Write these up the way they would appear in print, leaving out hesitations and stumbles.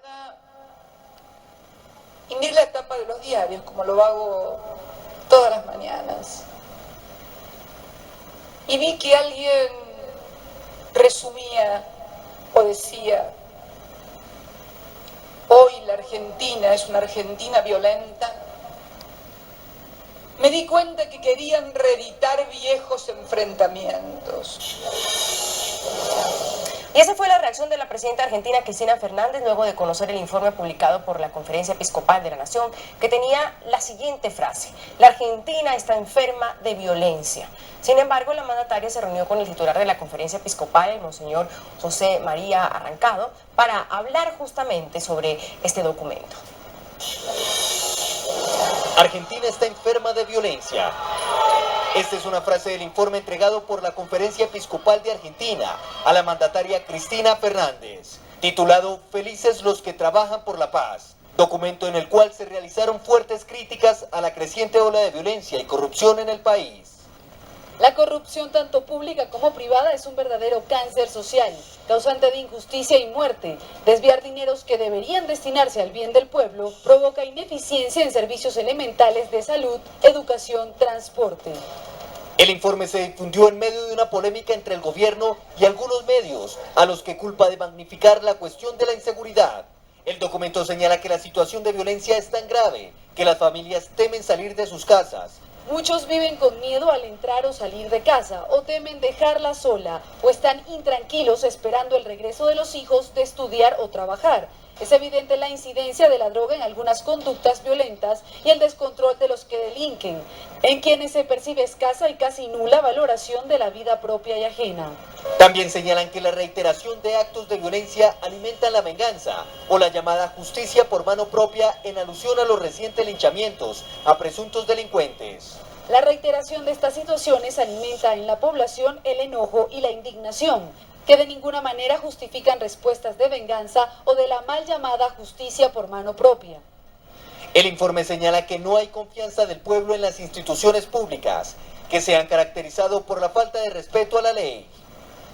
mañana y miré la tapa de los diarios, como lo hago todas las mañanas. Y vi que alguien resumía o decía: hoy la Argentina es una Argentina violenta. Me di cuenta que querían reeditar viejos enfrentamientos. Y esa fue la reacción de la presidenta argentina Cristina Fernández luego de conocer el informe publicado por la Conferencia Episcopal de la Nación, que tenía la siguiente frase: la Argentina está enferma de violencia. Sin embargo, la mandataria se reunió con el titular de la Conferencia Episcopal, el monseñor José María Arrancado, para hablar justamente sobre este documento. Argentina está enferma de violencia. Esta es una frase del informe entregado por la Conferencia Episcopal de Argentina a la mandataria Cristina Fernández, titulado Felices los que trabajan por la paz, documento en el cual se realizaron fuertes críticas a la creciente ola de violencia y corrupción en el país. La corrupción, tanto pública como privada, es un verdadero cáncer social, causante de injusticia y muerte. Desviar dineros que deberían destinarse al bien del pueblo provoca ineficiencia en servicios elementales de salud, educación, transporte. El informe se difundió en medio de una polémica entre el gobierno y algunos medios, a los que culpa de magnificar la cuestión de la inseguridad. El documento señala que la situación de violencia es tan grave que las familias temen salir de sus casas. Muchos viven con miedo al entrar o salir de casa, o temen dejarla sola, o están intranquilos esperando el regreso de los hijos de estudiar o trabajar. Es evidente la incidencia de la droga en algunas conductas violentas y el descontrol de los que delinquen, en quienes se percibe escasa y casi nula valoración de la vida propia y ajena. También señalan que la reiteración de actos de violencia alimentan la venganza o la llamada justicia por mano propia en alusión a los recientes linchamientos a presuntos delincuentes. La reiteración de estas situaciones alimenta en la población el enojo y la indignación, que de ninguna manera justifican respuestas de venganza o de la mal llamada justicia por mano propia. El informe señala que no hay confianza del pueblo en las instituciones públicas, que se han caracterizado por la falta de respeto a la ley.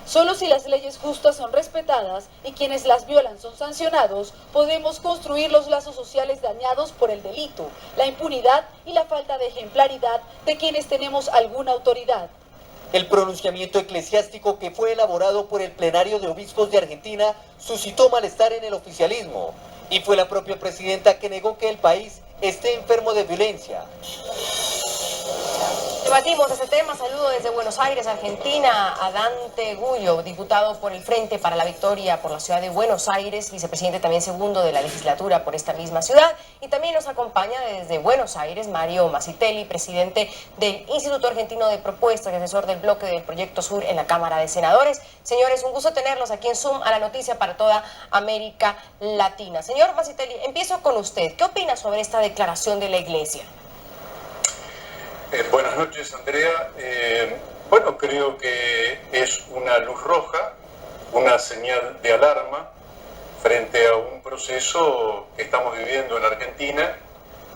Solo si las leyes justas son respetadas y quienes las violan son sancionados, podemos construir los lazos sociales dañados por el delito, la impunidad y la falta de ejemplaridad de quienes tenemos alguna autoridad. El pronunciamiento eclesiástico que fue elaborado por el Plenario de Obispos de Argentina suscitó malestar en el oficialismo y fue la propia presidenta que negó que el país esté enfermo de violencia. Debatimos este tema. Saludo desde Buenos Aires, Argentina, a Dante Gullo, diputado por el Frente para la Victoria por la ciudad de Buenos Aires, vicepresidente también segundo de la legislatura por esta misma ciudad. Y también nos acompaña desde Buenos Aires Mario Masitelli, presidente del Instituto Argentino de Propuestas y asesor del bloque del Proyecto Sur en la Cámara de Senadores. Señores, un gusto tenerlos aquí en Zoom a la noticia para toda América Latina. Señor Masitelli, empiezo con usted. ¿Qué opina sobre esta declaración de la Iglesia? Buenas noches, Andrea. Bueno, creo que es una luz roja, una señal de alarma frente a un proceso que estamos viviendo en Argentina,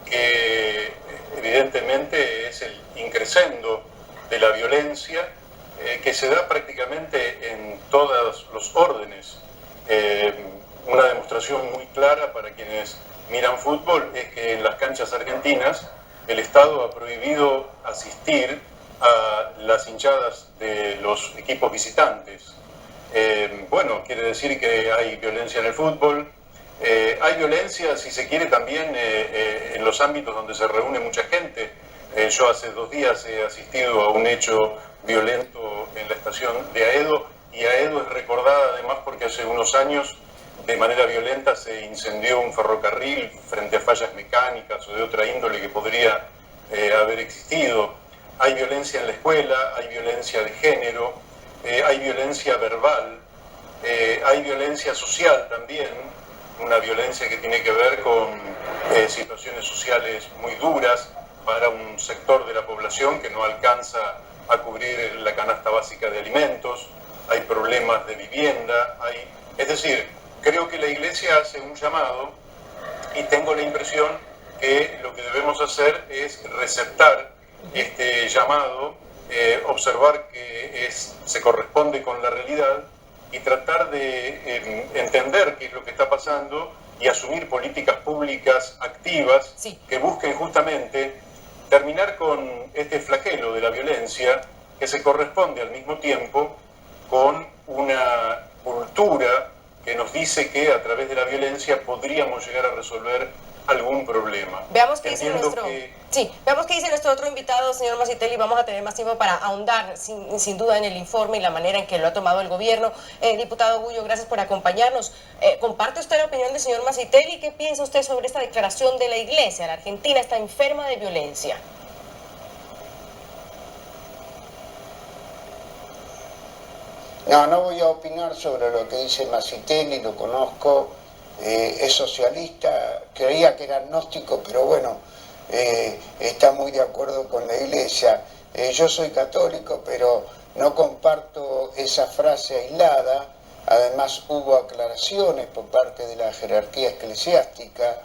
que evidentemente es el increscendo de la violencia que se da prácticamente en todos los órdenes. Una demostración muy clara para quienes miran fútbol es que en las canchas argentinas el Estado ha prohibido asistir a las hinchadas de los equipos visitantes. Bueno, quiere decir que hay violencia en el fútbol, hay violencia, si se quiere, también en los ámbitos donde se reúne mucha gente. Yo hace 2 días he asistido a un hecho violento en la estación de Aedo, y Aedo es recordada además porque hace unos años de manera violenta se incendió un ferrocarril frente a fallas mecánicas o de otra índole que podría haber existido. Hay violencia en la escuela, hay violencia de género, hay violencia verbal, hay violencia social también, una violencia que tiene que ver con situaciones sociales muy duras para un sector de la población que no alcanza a cubrir la canasta básica de alimentos, hay problemas de vivienda, es decir, creo que la Iglesia hace un llamado y tengo la impresión que lo que debemos hacer es receptar este llamado, observar que se corresponde con la realidad y tratar de entender qué es lo que está pasando y asumir políticas públicas activas que busquen justamente terminar con este flagelo de la violencia que se corresponde al mismo tiempo con una cultura que nos dice que a través de la violencia podríamos llegar a resolver algún problema. Veamos qué dice nuestro otro invitado, señor Masitelli. Vamos a tener más tiempo para ahondar sin duda en el informe y la manera en que lo ha tomado el gobierno. Diputado Gullo, gracias por acompañarnos. ¿Comparte usted la opinión del señor Masitelli? ¿Qué piensa usted sobre esta declaración de la Iglesia? La Argentina está enferma de violencia. No voy a opinar sobre lo que dice Masitelli, lo conozco, es socialista, creía que era agnóstico, pero bueno, está muy de acuerdo con la Iglesia. Yo soy católico, pero no comparto esa frase aislada. Además hubo aclaraciones por parte de la jerarquía eclesiástica.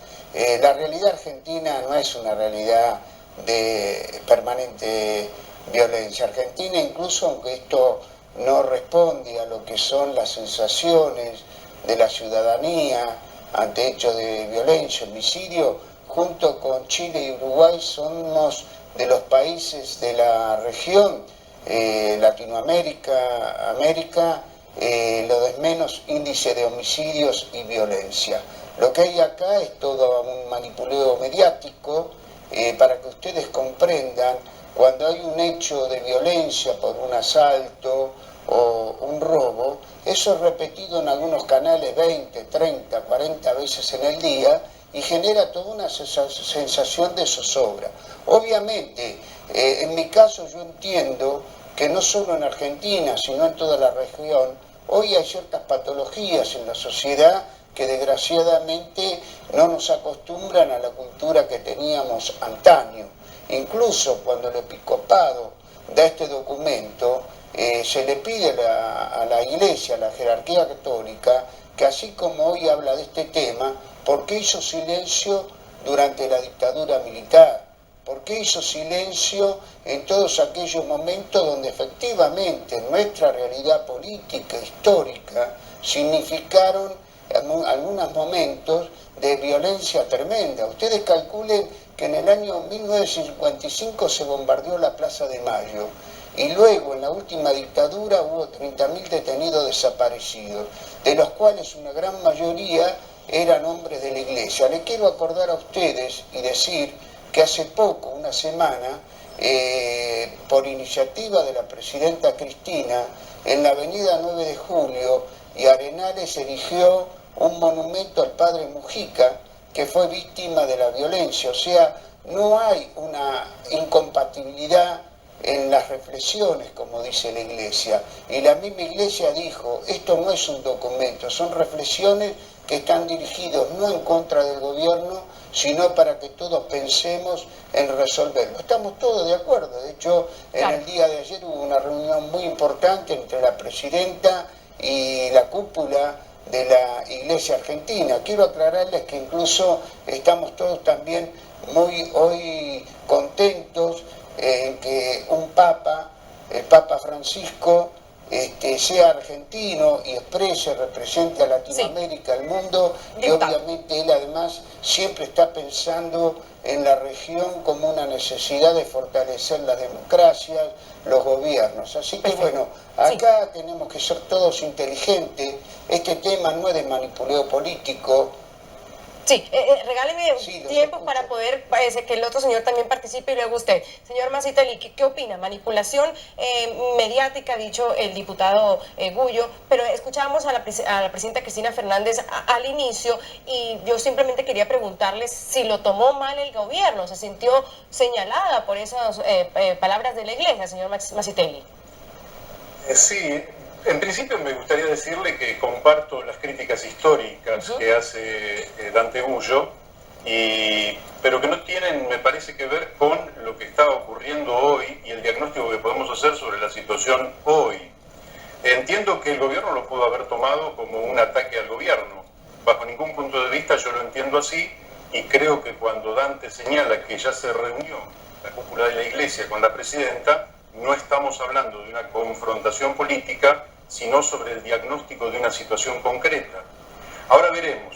La realidad argentina no es una realidad de permanente violencia. Argentina, incluso aunque esto no responde a lo que son las sensaciones de la ciudadanía ante hechos de violencia, homicidio, junto con Chile y Uruguay somos de los países de la región, Latinoamérica, América, lo de menos índice de homicidios y violencia. Lo que hay acá es todo un manipuleo mediático para que ustedes comprendan cuando hay un hecho de violencia por un asalto o un robo, eso es repetido en algunos canales 20, 30, 40 veces en el día y genera toda una sensación de zozobra. Obviamente, en mi caso yo entiendo que no solo en Argentina, sino en toda la región, hoy hay ciertas patologías en la sociedad que desgraciadamente no nos acostumbran a la cultura que teníamos antaño. Incluso cuando el episcopado da este documento, se le pide a la Iglesia, a la jerarquía católica, que así como hoy habla de este tema, ¿por qué hizo silencio durante la dictadura militar? ¿Por qué hizo silencio en todos aquellos momentos donde efectivamente nuestra realidad política, histórica, significaron algunos momentos de violencia tremenda? Ustedes calculen que en el año 1955 se bombardeó la Plaza de Mayo y luego en la última dictadura hubo 30.000 detenidos desaparecidos, de los cuales una gran mayoría eran hombres de la Iglesia. Les quiero acordar a ustedes y decir que hace poco, una semana, por iniciativa de la presidenta Cristina, en la avenida 9 de Julio y Arenales erigió un monumento al padre Mujica, que fue víctima de la violencia. O sea, no hay una incompatibilidad en las reflexiones, como dice la Iglesia. Y la misma Iglesia dijo, esto no es un documento, son reflexiones que están dirigidos no en contra del gobierno, sino para que todos pensemos en resolverlo. Estamos todos de acuerdo. De hecho, en el día de ayer hubo una reunión muy importante entre la presidenta y la cúpula de la Iglesia Argentina. Quiero aclararles que incluso estamos todos también muy hoy contentos en que un Papa, el Papa Francisco, sea argentino y exprese, represente a Latinoamérica, al mundo, y obviamente él además siempre está pensando en la región como una necesidad de fortalecer las democracias, los gobiernos. Así que bueno, acá tenemos que ser todos inteligentes. Este tema no es de manipuleo político. Sí, regáleme tiempo para poder que el otro señor también participe y luego usted. Señor Masitelli, ¿qué opina? Manipulación mediática, ha dicho el diputado Gullo, pero escuchábamos a la presidenta Cristina Fernández al inicio y yo simplemente quería preguntarles si lo tomó mal el gobierno, se sintió señalada por esas palabras de la Iglesia, señor Masitelli. Sí. En principio me gustaría decirle que comparto las críticas históricas que hace Dante Gullo, pero que no tienen, me parece, que ver con lo que está ocurriendo hoy y el diagnóstico que podemos hacer sobre la situación hoy. Entiendo que el gobierno lo pudo haber tomado como un ataque al gobierno. Bajo ningún punto de vista yo lo entiendo así y creo que cuando Dante señala que ya se reunió la cúpula de la Iglesia con la presidenta, no estamos hablando de una confrontación política, sino sobre el diagnóstico de una situación concreta. Ahora veremos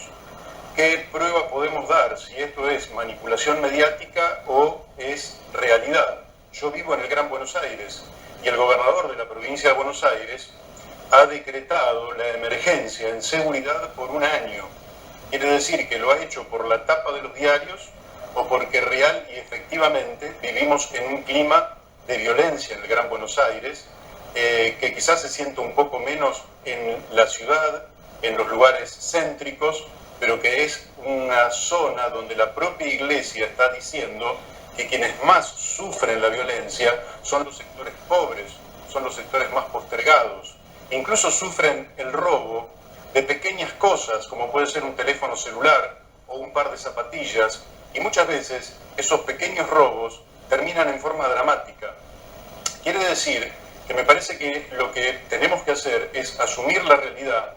¿qué prueba podemos dar si esto es manipulación mediática o es realidad? Yo vivo en el Gran Buenos Aires y el gobernador de la provincia de Buenos Aires ha decretado la emergencia en seguridad por un año. Quiere decir que lo ha hecho por la tapa de los diarios o porque real y efectivamente vivimos en un clima de violencia en el Gran Buenos Aires, que quizás se sienta un poco menos en la ciudad, en los lugares céntricos, pero que es una zona donde la propia Iglesia está diciendo que quienes más sufren la violencia son los sectores pobres, son los sectores más postergados. Incluso sufren el robo de pequeñas cosas, como puede ser un teléfono celular o un par de zapatillas, y muchas veces esos pequeños robos terminan en forma dramática. Quiere decir que me parece que lo que tenemos que hacer es asumir la realidad,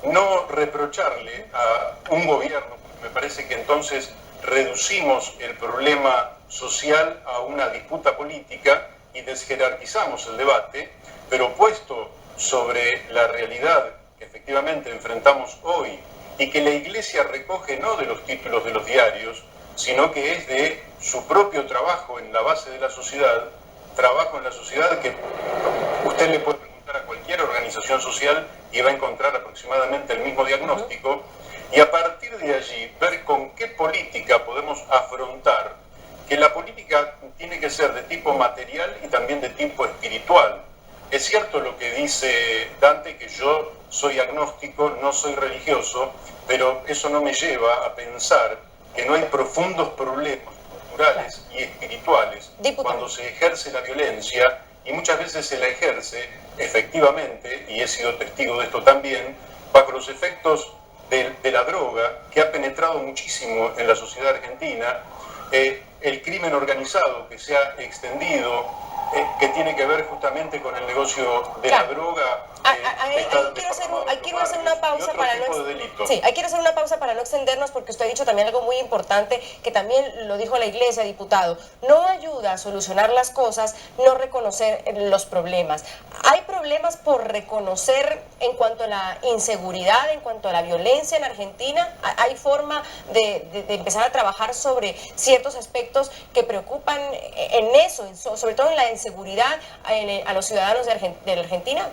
no reprocharle a un gobierno, me parece que entonces reducimos el problema social a una disputa política y desjerarquizamos el debate, pero puesto sobre la realidad que efectivamente enfrentamos hoy y que la Iglesia recoge no de los títulos de los diarios, sino que es de su propio trabajo en la base de la sociedad, trabajo en la sociedad que usted le puede preguntar a cualquier organización social y va a encontrar aproximadamente el mismo diagnóstico, y a partir de allí ver con qué política podemos afrontar, que la política tiene que ser de tipo material y también de tipo espiritual. Es cierto lo que dice Dante, que yo soy agnóstico, no soy religioso, pero eso no me lleva a pensar que no hay profundos problemas culturales y espirituales cuando se ejerce la violencia, y muchas veces se la ejerce efectivamente, y he sido testigo de esto también, bajo los efectos de la droga, que ha penetrado muchísimo en la sociedad argentina, el crimen organizado que se ha extendido, que tiene que ver justamente con el negocio de la droga. Quiero hacer una pausa para quiero hacer una pausa para no extendernos, porque usted ha dicho también algo muy importante, que también lo dijo la Iglesia, diputado. No ayuda a solucionar las cosas no reconocer los problemas. Hay problemas por reconocer en cuanto a la inseguridad, en cuanto a la violencia en Argentina. Hay forma de empezar a trabajar sobre ciertos aspectos que preocupan en eso, sobre todo en la inseguridad a los ciudadanos de la Argentina.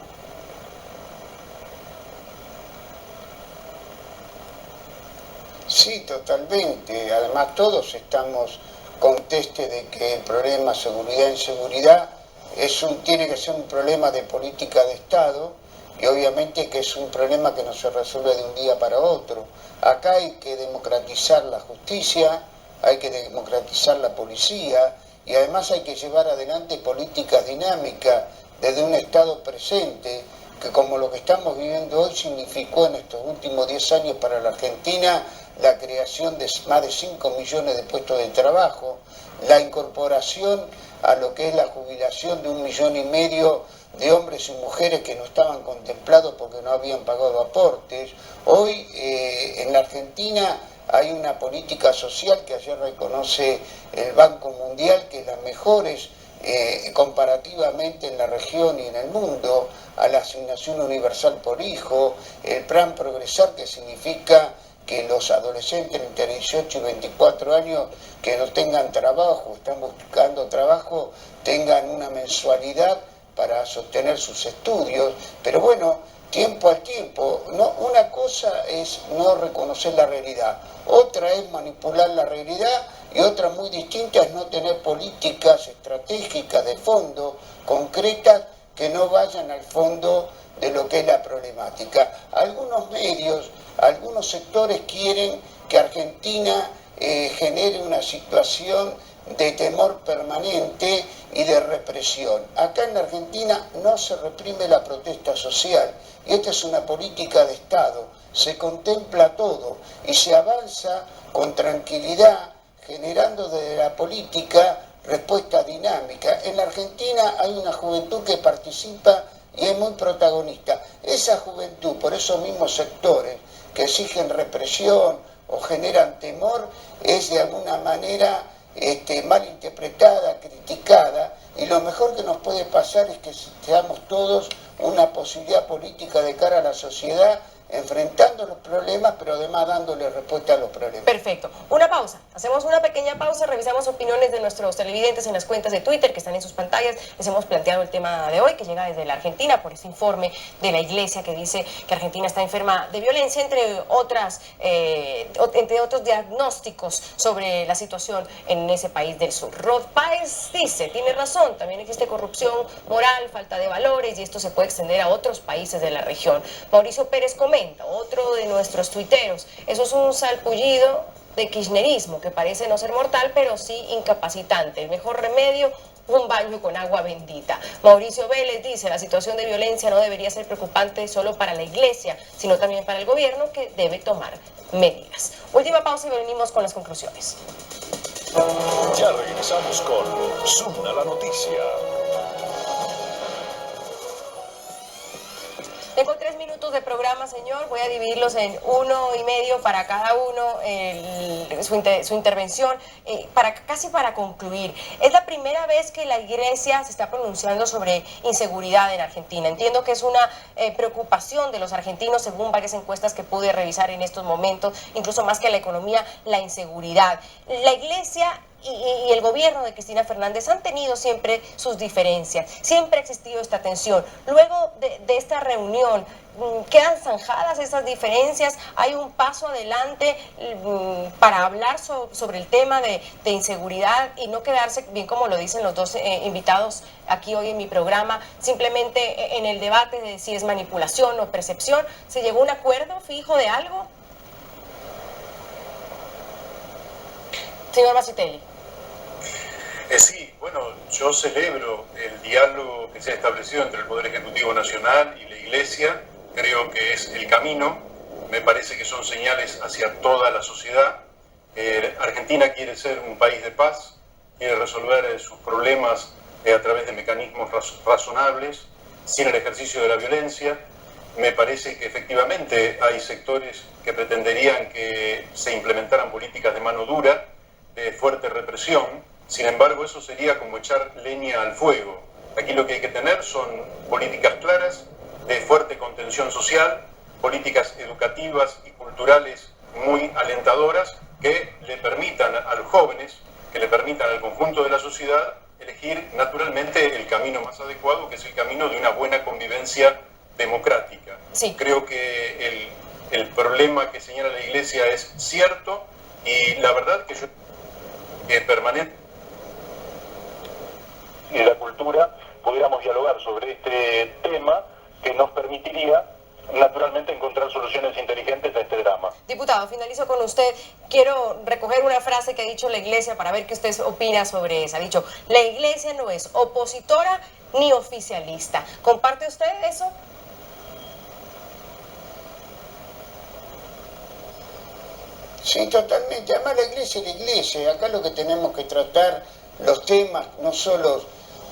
Sí, totalmente. Además todos estamos contestes de que el problema seguridad-inseguridad tiene que ser un problema de política de Estado, y obviamente que es un problema que no se resuelve de un día para otro. Acá hay que democratizar la justicia, hay que democratizar la policía, y además hay que llevar adelante políticas dinámicas desde un Estado presente, que como lo que estamos viviendo hoy significó en estos últimos 10 años para la Argentina la creación de más de 5 millones de puestos de trabajo, la incorporación a lo que es la jubilación de 1,5 millones de hombres y mujeres que no estaban contemplados porque no habían pagado aportes. Hoy en la Argentina hay una política social que ayer reconoce el Banco Mundial, que es la mejores comparativamente en la región y en el mundo, a la asignación universal por hijo, el plan Progresar, que significa que los adolescentes entre 18 y 24 años que no tengan trabajo, están buscando trabajo, tengan una mensualidad para sostener sus estudios. Pero bueno, tiempo al tiempo. No, una cosa es no reconocer la realidad, otra es manipular la realidad, y otra muy distinta es no tener políticas estratégicas de fondo, concretas, que no vayan al fondo de lo que es la problemática. Algunos medios, algunos sectores quieren que Argentina genere una situación de temor permanente y de represión. Acá en la Argentina no se reprime la protesta social, y esta es una política de Estado, se contempla todo y se avanza con tranquilidad, generando desde la política respuesta dinámica. En la Argentina hay una juventud que participa y es muy protagonista. Esa juventud, por esos mismos sectores que exigen represión o generan temor, es de alguna manera mal interpretada, criticada, y lo mejor que nos puede pasar es que seamos todos una posibilidad política de cara a la sociedad enfrentando los problemas, pero además dándole respuesta a los problemas. Perfecto. Una pausa. Hacemos una pequeña pausa, revisamos opiniones de nuestros televidentes en las cuentas de Twitter que están en sus pantallas. Les hemos planteado el tema de hoy, que llega desde la Argentina, por ese informe de la Iglesia que dice que Argentina está enferma de violencia, entre otros diagnósticos sobre la situación en ese país del sur. Rod Páez dice, tiene razón, también existe corrupción moral, falta de valores, y esto se puede extender a otros países de la región. Mauricio Pérez comenta, otro de nuestros tuiteros, eso es un salpullido de kirchnerismo que parece no ser mortal, pero sí incapacitante. El mejor remedio, un baño con agua bendita. Mauricio Vélez dice, la situación de violencia no debería ser preocupante solo para la Iglesia, sino también para el gobierno, que debe tomar medidas. Última pausa y venimos con las conclusiones. Ya regresamos con Zoom a la noticia. Tengo 3 minutos de programa, señor. Voy a dividirlos en 1,5 para cada uno, su intervención, casi para concluir. Es la primera vez que la Iglesia se está pronunciando sobre inseguridad en Argentina. Entiendo que es una preocupación de los argentinos, según varias encuestas que pude revisar en estos momentos, incluso más que la economía, la inseguridad. La Iglesia y el gobierno de Cristina Fernández han tenido siempre sus diferencias, siempre ha existido esta tensión. Luego de esta reunión, ¿quedan zanjadas esas diferencias? ¿Hay un paso adelante para hablar sobre el tema de inseguridad y no quedarse, bien como lo dicen los dos invitados aquí hoy en mi programa, simplemente en el debate de si es manipulación o percepción? ¿Se llegó a un acuerdo fijo de algo? Señor Masitelli. Sí, bueno, yo celebro el diálogo que se ha establecido entre el Poder Ejecutivo Nacional y la Iglesia. Creo que es el camino. Me parece que son señales hacia toda la sociedad. Argentina quiere ser un país de paz, quiere resolver sus problemas a través de mecanismos razonables, sin el ejercicio de la violencia. Me parece que efectivamente hay sectores que pretenderían que se implementaran políticas de mano dura, de fuerte represión. Sin embargo, eso sería como echar leña al fuego. Aquí lo que hay que tener son políticas claras, de fuerte contención social, políticas educativas y culturales muy alentadoras que le permitan a los jóvenes, que le permitan al conjunto de la sociedad elegir naturalmente el camino más adecuado, que es el camino de una buena convivencia democrática. Sí. Creo que el problema que señala la Iglesia es cierto, y la verdad que yo permanente y de la cultura pudiéramos dialogar sobre este tema que nos permitiría naturalmente encontrar soluciones inteligentes a este drama. Diputado, finalizo con usted. Quiero recoger una frase que ha dicho la Iglesia para ver qué usted opina sobre esa. Ha dicho, la Iglesia no es opositora ni oficialista. ¿Comparte usted eso? Sí, totalmente. Además la Iglesia es la Iglesia. Acá lo que tenemos que tratar, los temas no solo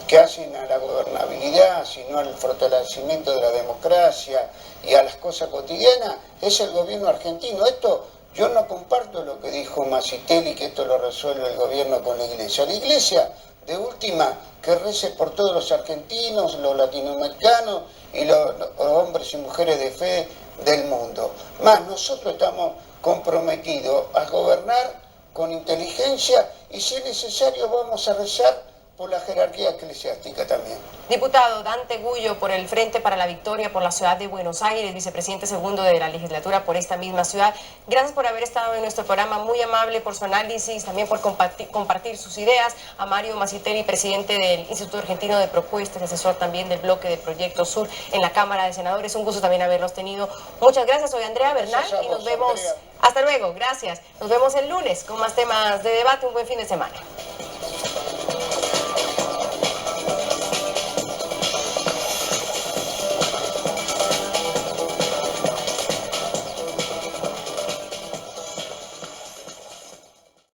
que hacen a la gobernabilidad, sino al fortalecimiento de la democracia y a las cosas cotidianas, es el gobierno argentino. Esto, yo no comparto lo que dijo Masitelli, que esto lo resuelve el gobierno con la Iglesia. La Iglesia, de última, que rece por todos los argentinos, los latinoamericanos y los hombres y mujeres de fe del mundo. Más, nosotros estamos comprometidos a gobernar con inteligencia y si es necesario vamos a rezar por la jerarquía eclesiástica también. Diputado Dante Gullo, por el Frente para la Victoria por la ciudad de Buenos Aires, vicepresidente segundo de la legislatura por esta misma ciudad. Gracias por haber estado en nuestro programa, muy amable por su análisis, también por compartir sus ideas. A Mario Masitelli, presidente del Instituto Argentino de Propuestas, asesor también del bloque de Proyecto Sur en la Cámara de Senadores. Un gusto también haberlos tenido. Muchas gracias, soy Andrea Bernal y nos vemos. Andrea. Hasta luego, gracias. Nos vemos el lunes con más temas de debate. Un buen fin de semana.